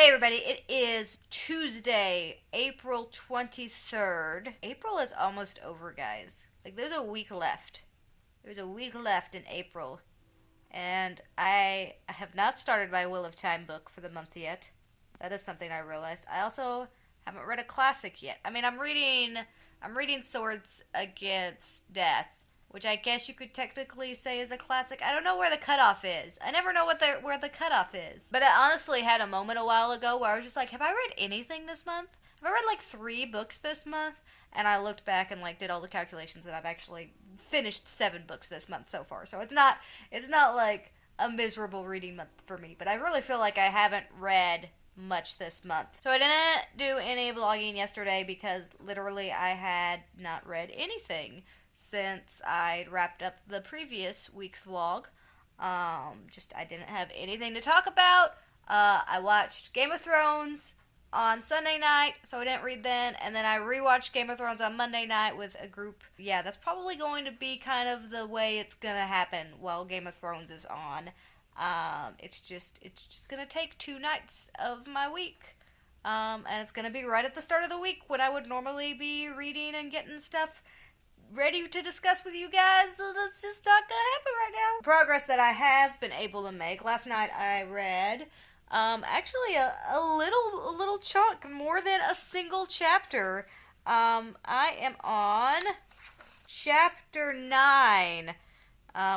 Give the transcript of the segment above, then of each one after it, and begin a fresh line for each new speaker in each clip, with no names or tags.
Hey everybody, it is Tuesday, April 23rd. April is almost over, guys. Like, there's a week left. There's a week left in April. And I have not started my Wheel of Time book for the month yet. That is something I realized. I also haven't read a classic yet. I mean, I'm reading Swords Against Death, which I guess you could technically say is a classic. I don't know where the cutoff is. I never know where the cutoff is. But I honestly had a moment a while ago where I was just like, have I read anything this month? Have I read like 3 books this month? And I looked back and like did all the calculations, and I've actually finished 7 books this month so far. So it's not like a miserable reading month for me. But I really feel like I haven't read much this month. So I didn't do any vlogging yesterday because literally I had not read anything since I'd wrapped up the previous week's vlog. I didn't have anything to talk about. I watched Game of Thrones on Sunday night, so I didn't read then, and then I rewatched Game of Thrones on Monday night with a group. Yeah, that's probably going to be kind of the way it's gonna happen while Game of Thrones is on. It's just gonna take 2 nights of my week. And it's gonna be right at the start of the week when I would normally be reading and getting stuff ready to discuss with you guys, so that's just not gonna happen right now. Progress that I have been able to make. Last night I read, actually a little chunk, more than a single chapter. I am on chapter 9,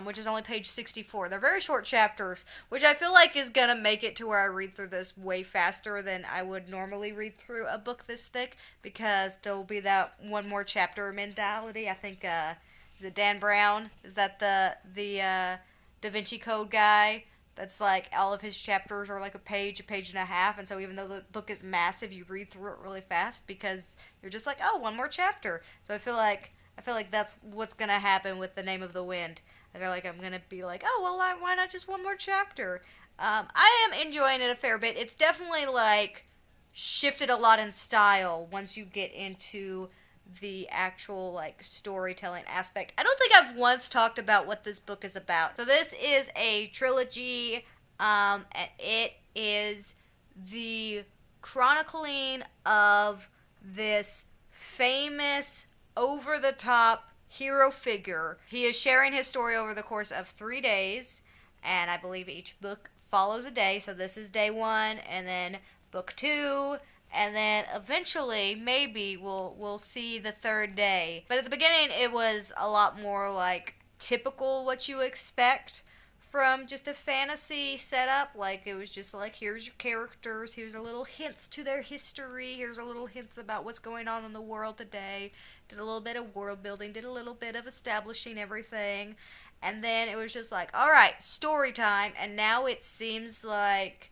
which is only page 64. They're very short chapters, which I feel like is gonna make it to where I read through this way faster than I would normally read through a book this thick, because there'll be that one more chapter mentality. I think, is it Dan Brown? Is that the Da Vinci Code guy? That's like, all of his chapters are like a page and a half, and so even though the book is massive, you read through it really fast because you're just like, oh, one more chapter. So I feel like that's what's gonna happen with The Name of the Wind. I feel like I'm going to be like, oh, well, why not just one more chapter? I am enjoying it a fair bit. It's definitely, like, shifted a lot in style once you get into the actual, like, storytelling aspect. I don't think I've once talked about what this book is about. So this is a trilogy, and it is the chronicling of this famous, over-the-top hero figure. He is sharing his story over the course of 3 days, and I believe each book follows a day. So this is day 1, and then book 2, and then eventually maybe we'll see the 3rd day. But at the beginning it was a lot more like typical what you expect from just a fantasy setup. Like, it was just like, here's your characters, here's a little hints to their history, here's a little hints about what's going on in the world today. Did a little bit of world building, did a little bit of establishing everything, and then it was just like, alright, story time. And now it seems like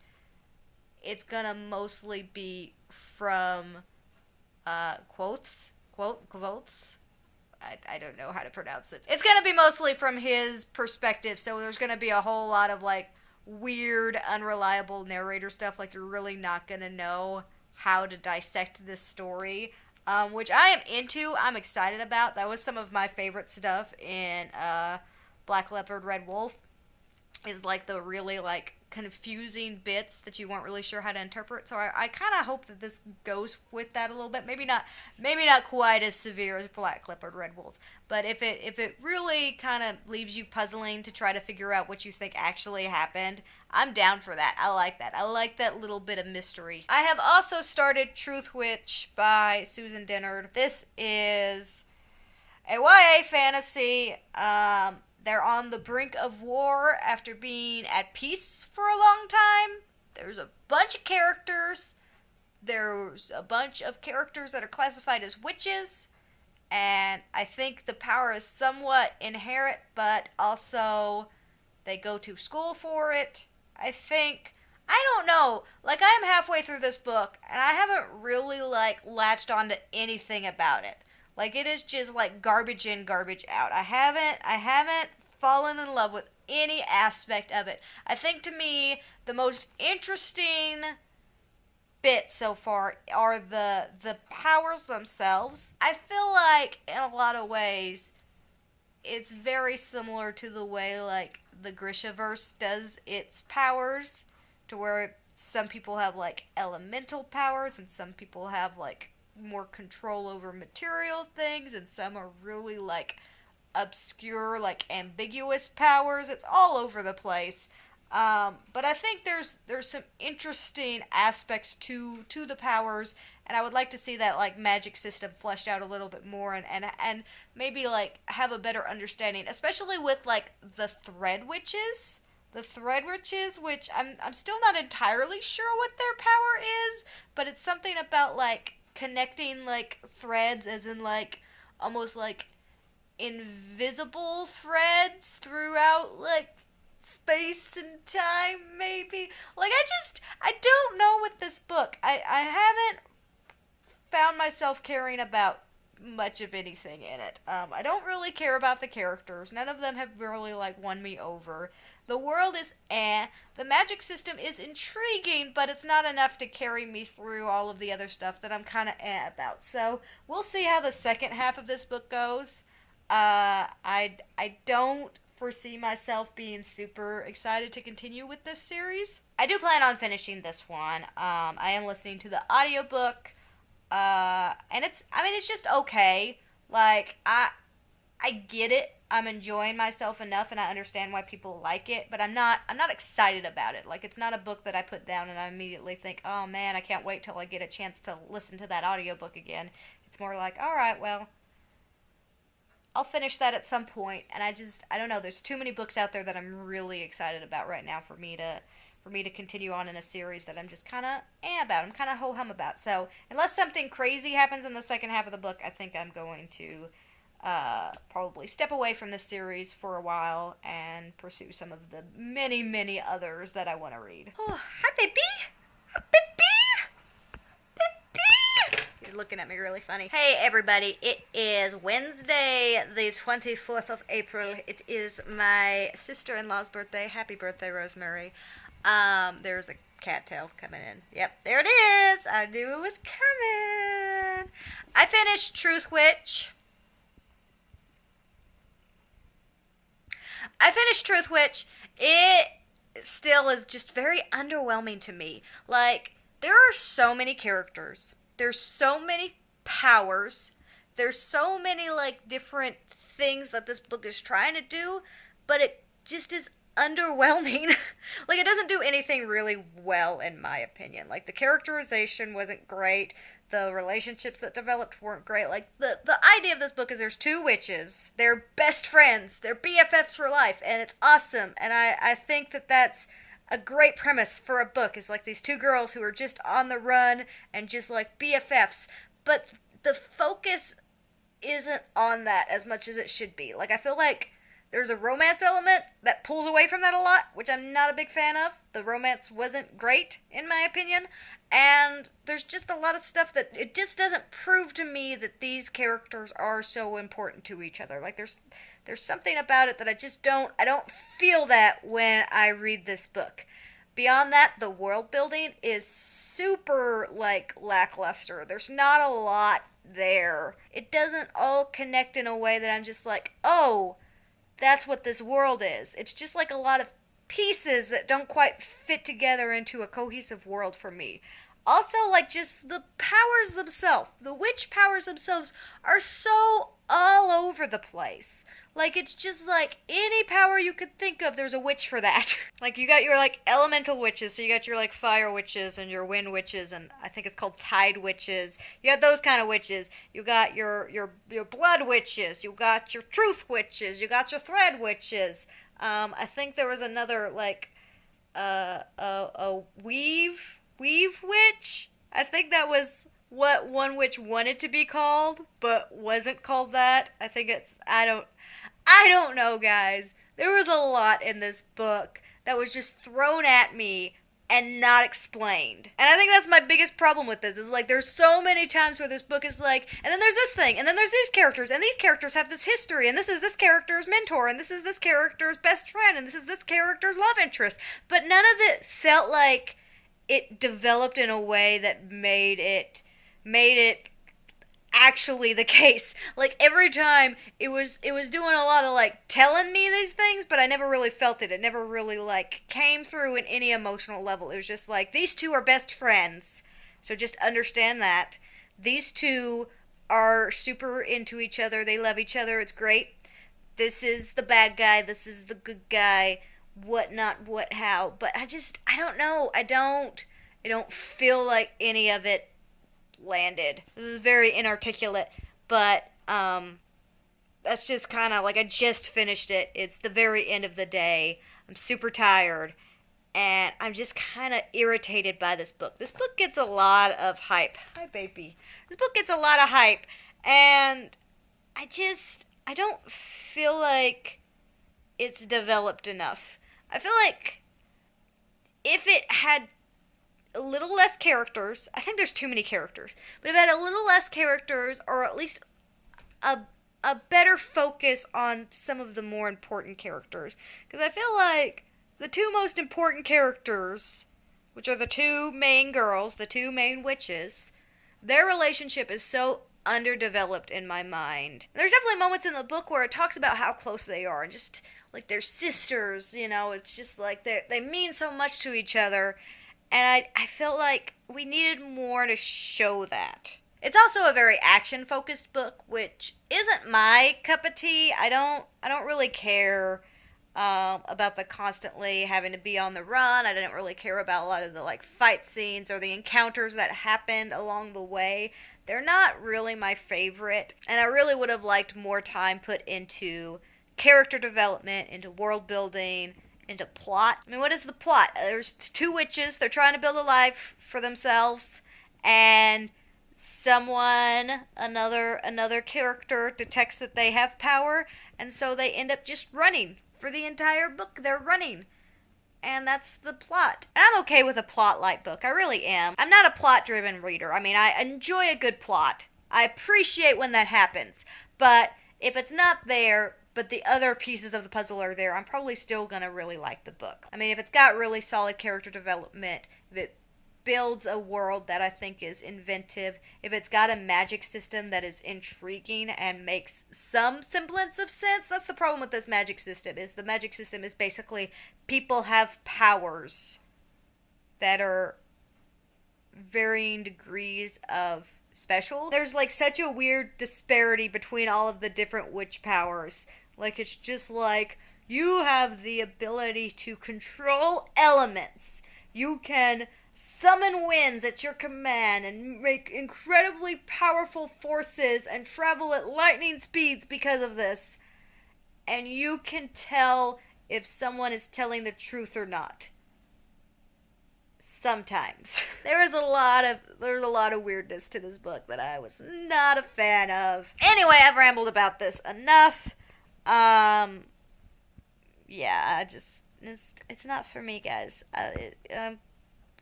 it's gonna mostly be from quotes. I don't know how to pronounce it. It's gonna be mostly from his perspective, so there's gonna be a whole lot of like weird, unreliable narrator stuff. Like, you're really not gonna know how to dissect this story, which I am into. I'm excited about. That was some of my favorite stuff in Black Leopard, Red Wolf, is like the really like confusing bits that you weren't really sure how to interpret. So I kind of hope that this goes with that a little bit. Maybe not quite as severe as Black Leopard, Red Wolf, but if it really kind of leaves you puzzling to try to figure out what you think actually happened, I'm down for that. I like that. I like that little bit of mystery. I have also started Truth Witch by Susan Dennard. This is a YA fantasy. They're on the brink of war after being at peace for a long time. There's a bunch of characters. There's a bunch of characters that are classified as witches. And I think the power is somewhat inherent, but also they go to school for it. I don't know. Like, I am halfway through this book, and I haven't really, like, latched onto anything about it. Like, it is just, like, garbage in, garbage out. I haven't fallen in love with any aspect of it. I think, to me, the most interesting bits so far are the powers themselves. I feel like, in a lot of ways, it's very similar to the way, like, the Grishaverse does its powers, to where some people have like elemental powers, and some people have like more control over material things, and some are really like obscure, like ambiguous powers. It's all over the place. But I think there's some interesting aspects to the powers, and I would like to see that like magic system fleshed out a little bit more, and maybe like have a better understanding, especially with like the thread witches. The thread witches, which I'm still not entirely sure what their power is, but it's something about like connecting like threads, as in like almost like invisible threads throughout like space and time, maybe. Like I don't know with this book. I haven't found myself caring about much of anything in it. I don't really care about the characters. None of them have really like won me over. The world is eh. The magic system is intriguing, but it's not enough to carry me through all of the other stuff that I'm kind of about. So we'll see how the second half of this book goes. I don't foresee myself being super excited to continue with this series. I do plan on finishing this one. I am listening to the audiobook. And it's just okay. Like, I get it. I'm enjoying myself enough, and I understand why people like it, but I'm not excited about it. Like, it's not a book that I put down and I immediately think, oh man, I can't wait till I get a chance to listen to that audiobook again. It's more like, alright, well, I'll finish that at some point, and I don't know, there's too many books out there that I'm really excited about right now for me to continue on in a series that I'm just kind of about. I'm kind of ho-hum about. So, unless something crazy happens in the second half of the book, I think I'm going to probably step away from this series for a while and pursue some of the many, many others that I want to read. Oh, hi, baby! Hi, baby! Baby! He's looking at me really funny. Hey, everybody. It is Wednesday, the 24th of April. It is my sister-in-law's birthday. Happy birthday, Rosemary. There's a cattail coming in. Yep, there it is. I knew it was coming. I finished Truth Witch. It still is just very underwhelming to me. Like, there are so many characters. There's so many powers. There's so many, like, different things that this book is trying to do, but it just is underwhelming. Like, it doesn't do anything really well, in my opinion. Like, the characterization wasn't great. The relationships that developed weren't great. Like, the idea of this book is there's two witches. They're best friends. They're BFFs for life, and it's awesome. And I think that that's a great premise for a book, is like these two girls who are just on the run and just like BFFs. But the focus isn't on that as much as it should be. Like, I feel like there's a romance element that pulls away from that a lot, which I'm not a big fan of. The romance wasn't great, in my opinion. And there's just a lot of stuff that it just doesn't prove to me that these characters are so important to each other. Like, there's something about it that I don't feel that when I read this book. Beyond that, the world building is super, like, lackluster. There's not a lot there. It doesn't all connect in a way that I'm just like, oh, that's what this world is. It's just like a lot of pieces that don't quite fit together into a cohesive world for me. Also, like, just the powers themselves, the witch powers themselves are so all over the place. Like, it's just like any power you could think of, there's a witch for that. Like, you got your, like, elemental witches, so you got your, like, fire witches and your wind witches, and I think it's called tide witches. You got those kind of witches. You got your blood witches. You got your truth witches. You got your thread witches. I think there was another, like, a weave witch. I think that was what one witch wanted to be called, but wasn't called that. I think it's, I don't know, guys. There was a lot in this book that was just thrown at me and not explained. And I think that's my biggest problem with this, is like there's so many times where this book is like, and then there's this thing, and then there's these characters, and these characters have this history, and this is this character's mentor, and this is this character's best friend, and this is this character's love interest. But none of it felt like it developed in a way that made it actually the case. Like every time it was doing a lot of like telling me these things, but I never really felt it. It never really like came through in any emotional level. It was just like these two are best friends. So just understand that. These two are super into each other. They love each other. It's great. This is the bad guy. This is the good guy. What not, what how. But I don't know. I don't feel like any of it landed. This is very inarticulate, but that's just kind of like I just finished it. It's the very end of the day. I'm super tired, and I'm just kind of irritated by this book. This book gets a lot of hype. Hi, baby. This book gets a lot of hype, and I don't feel like it's developed enough. I feel like if it had a little less characters. I think there's too many characters. But if it had a little less characters, or at least a better focus on some of the more important characters. Because I feel like the two most important characters, which are the two main girls, the two main witches, their relationship is so underdeveloped in my mind. There's definitely moments in the book where it talks about how close they are, and just like they're sisters, you know, it's just like they mean so much to each other. And I felt like we needed more to show that. It's also a very action-focused book, which isn't my cup of tea. I don't really care about the constantly having to be on the run. I didn't really care about a lot of the like fight scenes or the encounters that happened along the way. They're not really my favorite, and I really would have liked more time put into character development, into world building, into plot. I mean, what is the plot? There's two witches. They're trying to build a life for themselves, and another character detects that they have power, and so they end up just running. For the entire book, they're running. And that's the plot. And I'm okay with a plot-light book. I really am. I'm not a plot-driven reader. I mean, I enjoy a good plot. I appreciate when that happens. But if it's not there, but the other pieces of the puzzle are there, I'm probably still going to really like the book. I mean, if it's got really solid character development, if it builds a world that I think is inventive, if it's got a magic system that is intriguing and makes some semblance of sense. That's the problem with this magic system, is the magic system is basically people have powers that are varying degrees of special. There's like such a weird disparity between all of the different witch powers. Like, it's just like, you have the ability to control elements. You can summon winds at your command and make incredibly powerful forces and travel at lightning speeds because of this. And you can tell if someone is telling the truth or not. Sometimes. There's a lot of weirdness to this book that I was not a fan of. Anyway, I've rambled about this enough. Yeah, it's not for me, guys.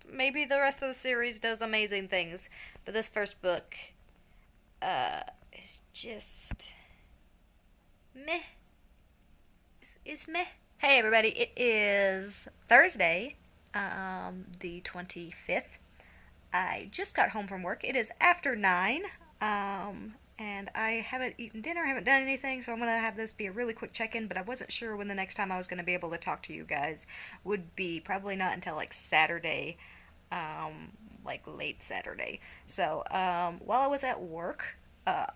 Maybe the rest of the series does amazing things, but this first book, is just meh. It's meh. Hey everybody, it is Thursday, the 25th. I just got home from work. It is after 9, and I haven't eaten dinner, I haven't done anything, so I'm going to have this be a really quick check-in, but I wasn't sure when the next time I was going to be able to talk to you guys would be. Probably not until like Saturday, like late Saturday. So, while I was at work,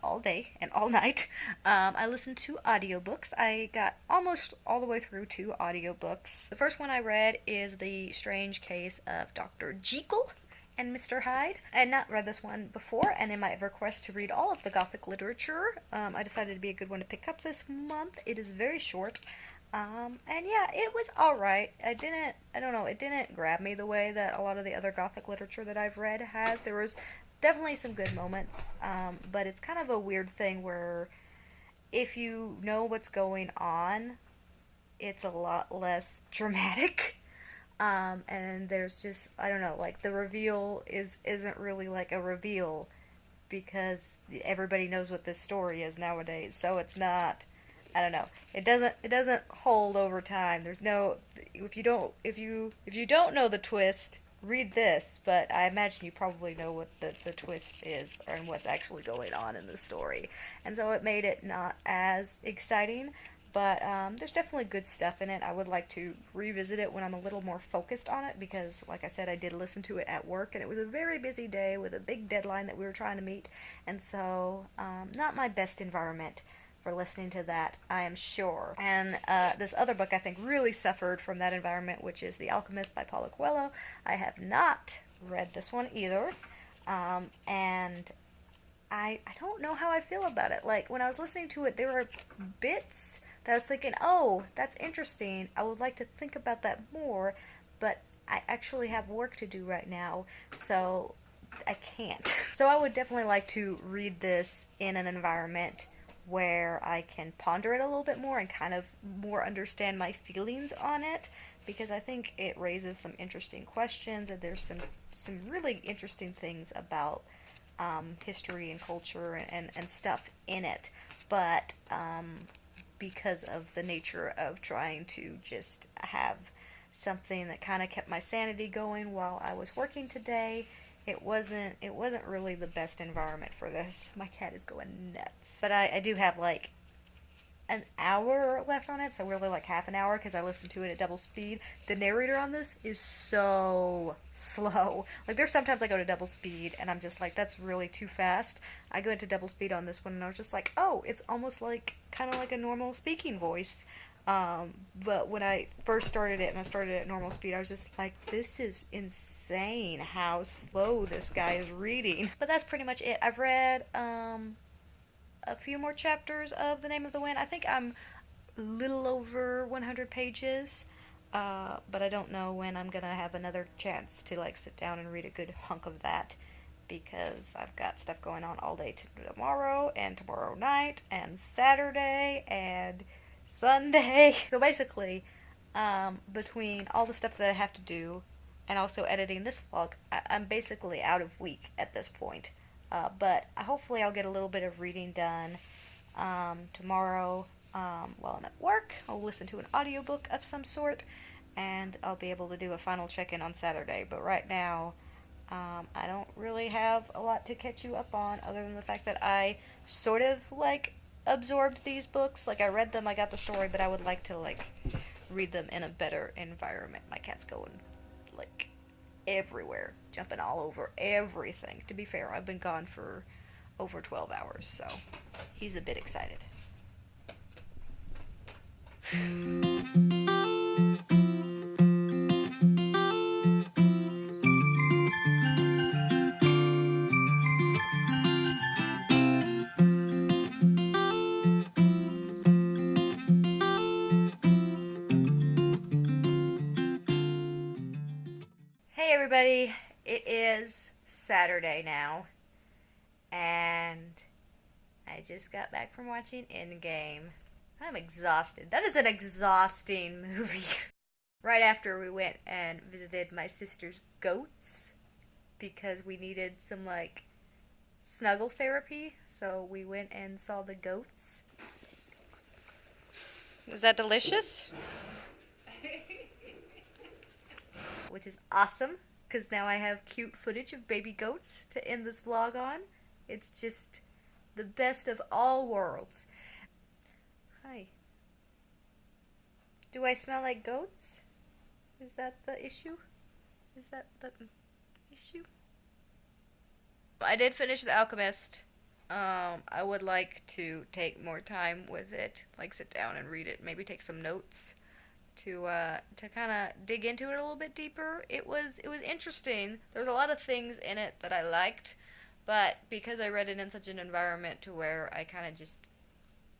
all day and all night, I listened to audiobooks. I got almost all the way through 2 audiobooks. The first one I read is The Strange Case of Dr. Jekyll and Mr. Hyde. I had not read this one before, and in my request to read all of the Gothic literature, I decided it'd be a good one to pick up this month. It is very short, and yeah, it was alright. It didn't grab me the way that a lot of the other Gothic literature that I've read has. There was definitely some good moments, but it's kind of a weird thing where if you know what's going on, it's a lot less dramatic. And there's just, I don't know, like the reveal isn't really like a reveal because everybody knows what this story is nowadays. So it's not, I don't know. It doesn't hold over time. There's no, if you don't know the twist, read this, but I imagine you probably know what the twist is and what's actually going on in the story. And so it made it not as exciting, but there's definitely good stuff in it. I would like to revisit it when I'm a little more focused on it because, like I said, I did listen to it at work, and it was a very busy day with a big deadline that we were trying to meet, and so not my best environment for listening to that, I am sure. And this other book I think really suffered from that environment, which is The Alchemist by Paulo Coelho. I have not read this one either, and I don't know how I feel about it. Like, when I was listening to it, there were bits that I was thinking, oh, that's interesting. I would like to think about that more, but I actually have work to do right now, so I can't. So I would definitely like to read this in an environment where I can ponder it a little bit more and kind of more understand my feelings on it, because I think it raises some interesting questions, and there's some really interesting things about history and culture and stuff in it. But because of the nature of trying to just have something that kind of kept my sanity going while I was working today, it wasn't really the best environment for this. My cat is going nuts. But I do have like an hour left on it, so really like half an hour because I listened to it at double speed. The narrator on this is so slow. Like, there's sometimes I go to double speed and I'm just like, that's really too fast. I go into double speed on this one and I was just like, oh, it's almost like kind of like a normal speaking voice. But when I first started it and I started at normal speed, I was just like, this is insane how slow this guy is reading. But that's pretty much it. I've read a few more chapters of The Name of the Wind. I think I'm a little over 100 pages, but I don't know when I'm gonna have another chance to like sit down and read a good hunk of that, because I've got stuff going on all day tomorrow and tomorrow night and Saturday and Sunday. So basically, between all the stuff that I have to do and also editing this vlog, I'm basically out of week at this point. But hopefully I'll get a little bit of reading done tomorrow while I'm at work. I'll listen to an audiobook of some sort, and I'll be able to do a final check-in on Saturday. But right now, I don't really have a lot to catch you up on, other than the fact that I sort of like absorbed these books. Like, I read them, I got the story, but I would like to like read them in a better environment. My cat's going like everywhere, jumping all over everything. To be fair, I've been gone for over 12 hours, so he's a bit excited. Hey everybody, it is Saturday now, and I just got back from watching Endgame. I'm exhausted. That is an exhausting movie. Right after we went and visited my sister's goats, because we needed some like snuggle therapy, so we went and saw the goats. Was that delicious? Which is awesome, because now I have cute footage of baby goats to end this vlog on. It's just the best of all worlds. Hi. Do I smell like goats? Is that the issue? Is that the issue? I did finish The Alchemist. I would like to take more time with it, like sit down and read it, maybe take some notes to kind of dig into it a little bit deeper. It was interesting. There was a lot of things in it that I liked, but because I read it in such an environment to where I kind of just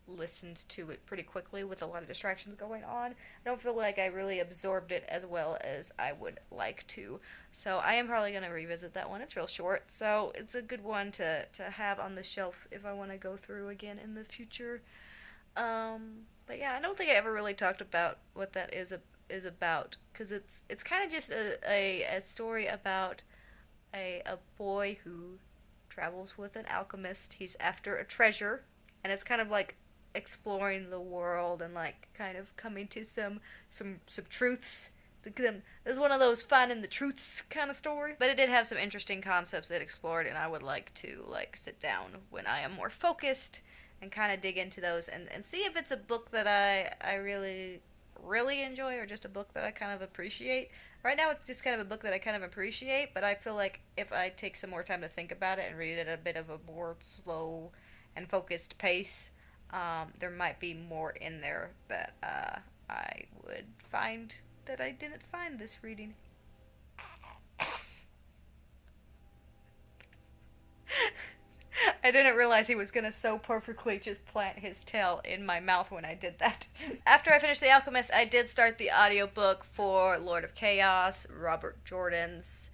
listened to it pretty quickly with a lot of distractions going on, I don't feel like I really absorbed it as well as I would like to. So I am probably going to revisit that one. It's real short, so it's a good one to have on the shelf if I want to go through again in the future. But yeah, I don't think I ever really talked about what that is about, because it's kind of just a story about a boy who travels with an alchemist. He's after a treasure, and it's kind of like exploring the world and like kind of coming to some truths It was one of those finding the truths kind of story. But it did have some interesting concepts it explored, and I would like to sit down when I am more focused and kind of dig into those and see if it's a book that I really really enjoy or just a book that I kind of appreciate. Right now it's just kind of a book that I kind of appreciate, but I feel like if I take some more time to think about it and read it at a bit of a more slow and focused pace, there might be more in there that I would find that I didn't find this reading. I didn't realize he was gonna so perfectly just plant his tail in my mouth when I did that. After I finished The Alchemist, I did start the audiobook for Lord of Chaos, Robert Jordan's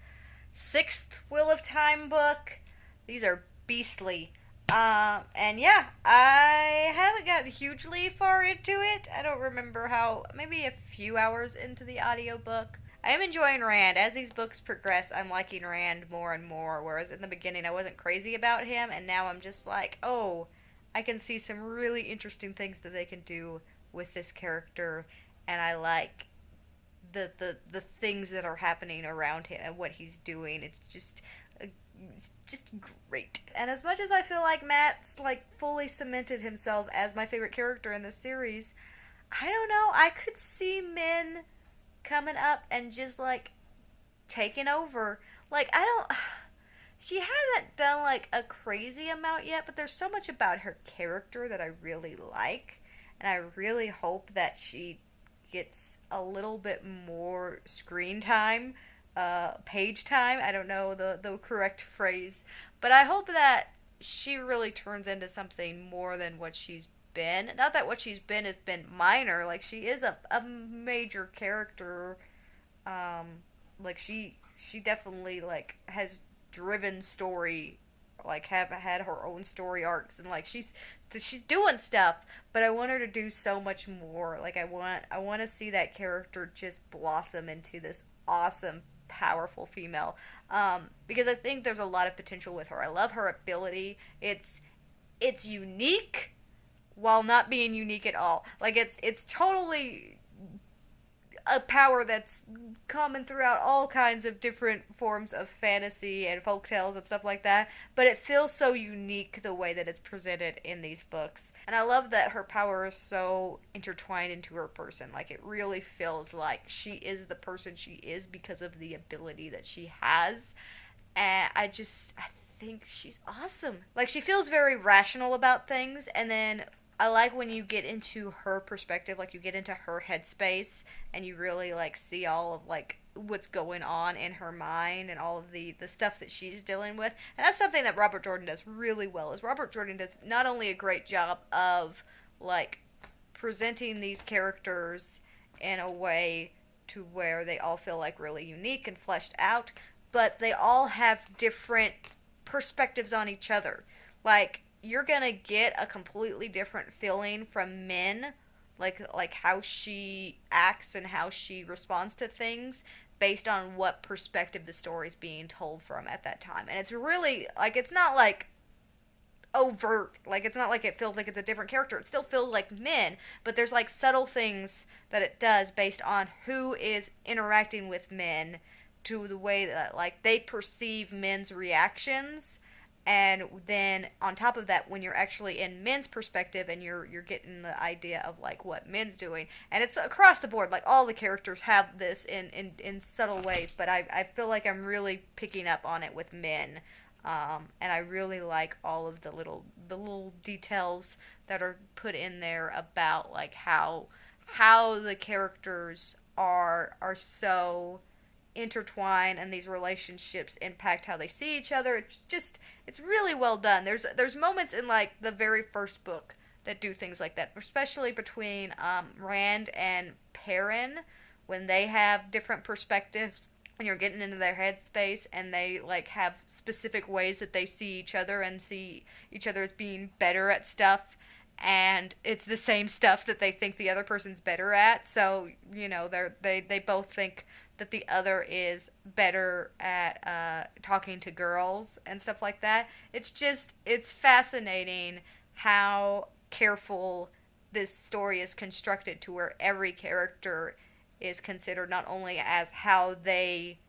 sixth Wheel of Time book. These are beastly. And yeah, I haven't gotten hugely far into it. I don't remember maybe a few hours into the audiobook. I am enjoying Rand. As these books progress, I'm liking Rand more and more, whereas in the beginning I wasn't crazy about him, and now I'm just like, oh, I can see some really interesting things that they can do with this character, and I like the things that are happening around him and what he's doing. It's just great. And as much as I feel like Matt's fully cemented himself as my favorite character in this series, I don't know, I could see Min coming up and just taking over. She hasn't done a crazy amount yet, but there's so much about her character that I really like, and I really hope that she gets a little bit more screen time, page time. I don't know the correct phrase, but I hope that she really turns into something more than what she's been. Not that what she's been has been minor. She is a major character. She definitely has driven story, have had her own story arcs, and she's doing stuff. But I want her to do so much more. I want to see that character just blossom into this awesome, powerful female. Because I think there's a lot of potential with her. I love her ability. It's unique while not being unique at all. It's totally a power that's common throughout all kinds of different forms of fantasy and folktales and stuff like that, but it feels so unique the way that it's presented in these books. And I love that her power is so intertwined into her person. It really feels like she is the person she is because of the ability that she has. And I think she's awesome. She feels very rational about things, and then I like when you get into her perspective, you get into her headspace, and you really see all of what's going on in her mind and all of the stuff that she's dealing with. And that's something that Robert Jordan does really well. Is Robert Jordan does not only a great job of presenting these characters in a way to where they all feel really unique and fleshed out, but they all have different perspectives on each other. You're gonna get a completely different feeling from Min, how she acts and how she responds to things based on what perspective the story's being told from at that time. And it's really it's not overt, it's not it feels like it's a different character. It still feels like Min, but there's subtle things that it does based on who is interacting with Min, to the way that they perceive Min's reactions. And then on top of that, when you're actually in Min's perspective and you're getting the idea of what Min's doing, and it's across the board, all the characters have this in subtle ways, but I feel like I'm really picking up on it with Min, and I really like all of the little details that are put in there about how the characters are so intertwine, and these relationships impact how they see each other. It's really well done. There's moments in the very first book that do things like that, especially between Rand and Perrin, when they have different perspectives and you're getting into their headspace, and they have specific ways that they see each other and see each other as being better at stuff, and it's the same stuff that they think the other person's better at. So they both think that the other is better at talking to girls and stuff like that. It's fascinating how careful this story is constructed, to where every character is considered not only as how they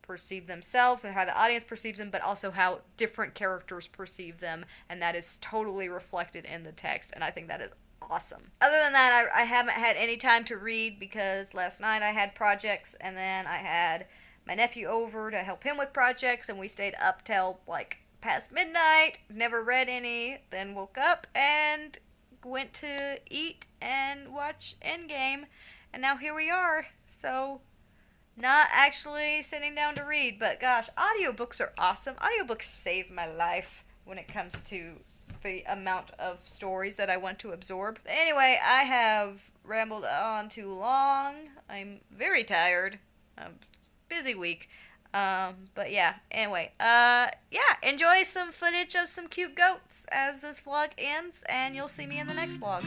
perceive themselves and how the audience perceives them, but also how different characters perceive them, and that is totally reflected in the text, and I think that is awesome. Other than that, I haven't had any time to read because last night I had projects, and then I had my nephew over to help him with projects, and we stayed up till like past midnight, never read any, then woke up and went to eat and watch Endgame, and now here we are. So, not actually sitting down to read, but gosh, audiobooks are awesome. Audiobooks save my life when it comes to the amount of stories that I want to absorb. Anyway, I have rambled on too long. I'm very tired. Busy week. But yeah, anyway, yeah, enjoy some footage of some cute goats as this vlog ends, and you'll see me in the next vlog.